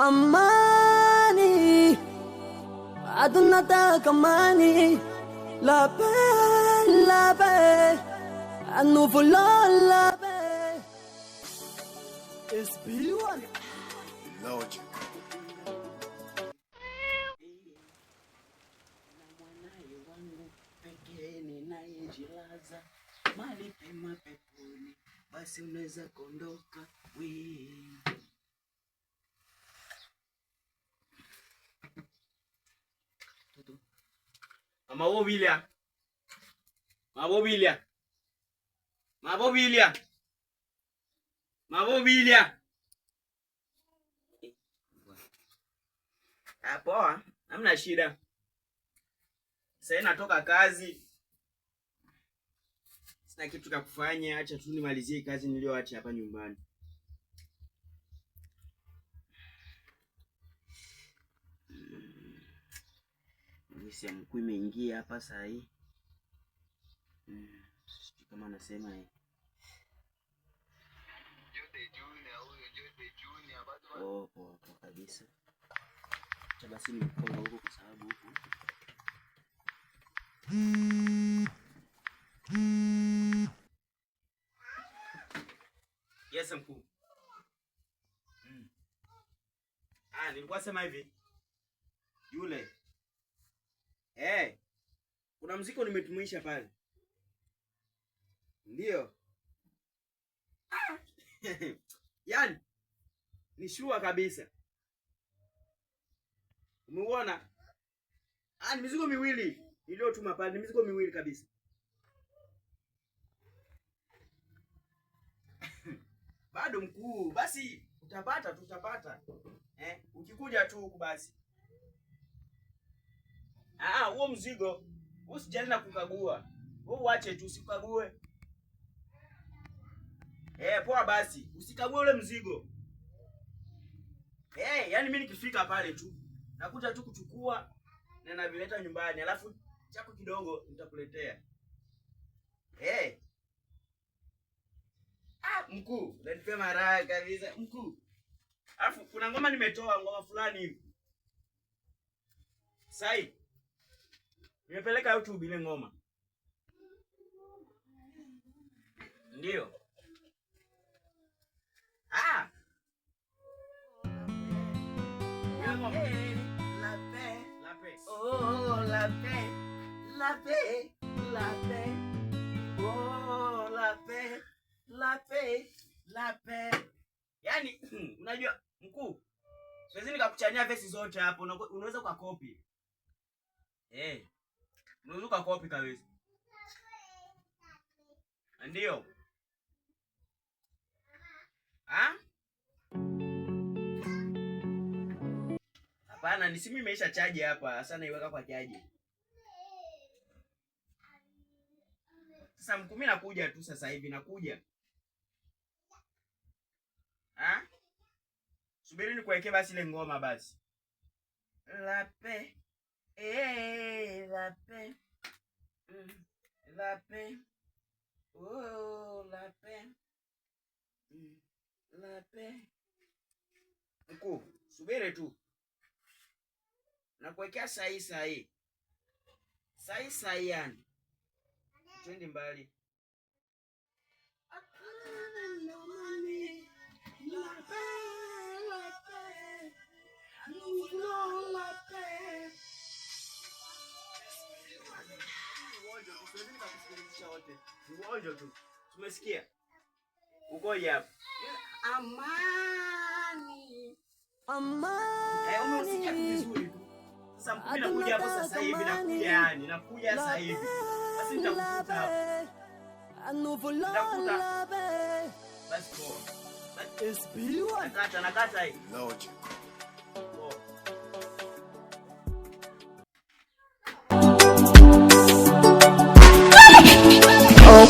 Amani, adunata kamani, la paix, à nous voulons la paix. It's B1. Logic. Mali pema peponi, basi unaweza kondoka we. Mabobilia. Poa, hamna shida. Sasa natoka kazi. Sina kitu cha kufanya, acha tu nimalizie kazi niliyoacha hapa nyumbani. Nisi mkuu imeingia hapa saa hii. Kama nasema Jote Junior bado. Poa kabisa. Acha basi nikonga huko kwa sababu huko. Yes mkuu. Nilikuwa sema hivi. Yule. Kuna mzigo nimetumisha pale. Ndio. Yaani ni shua kabisa. Umeona? Ni mizigo miwili iliyotuma pale, ni mizigo miwili kabisa. Bado mkuu, basi tutapata. Ukikuja tu huku basi. Huo mzigo usijali na kukagua. Wewe uache tu usikague. Poa basi, usikague ule mzigo. Yaani mimi nikifika pale tu nakuja tu kuchukua na navileta nyumbani, alafu chako kidogo nitakuletea. Mkuu, unanipa mara kabisa mkuu. Alafu kuna ngoma nimetoa, ngoma fulani hivi. Sai. Nimepeleka YouTube ile ngoma. Ndio. La paix. Yaani, unajua mkuu, siwezi nikakuchania verse zote hapo, unaweza ukakopi. Unaweza ukakopi kabisa. Ndio. Hapana, ni simu imeisha chaji hapa, sasa naiweka kwa chaji. Sasa mkuu, mimi nakuja tu sasa hivi nakuja. Subiri nikuwekee basi ile ngoma basi. La paix. La paix. La paix. Oh, la paix. La paix. Mkuu, subiri tu. Nakuwekea sahi. Sahi yani. Twende mbali. Uonjo tu. Tumesikia? Ukoje hapa? Amani. Umesikia vizuri tu. Sasa mkuu nakuja hapo sasa hivi nakuja sasa hivi. Basi nitakukuta hapo. Basi poa. It's B1. Nakata hii. Logic.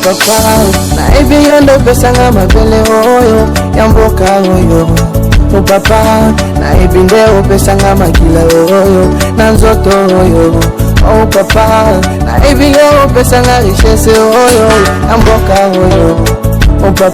Papa, na ibi yondo pesa nga mabele oyo yamboka oyo. Papa, na ibi ndeo pesa nga makila oyo na nzoto oyo. Papa, na ibi yo pesa nga richesse oyo yamboka oyo. Papa.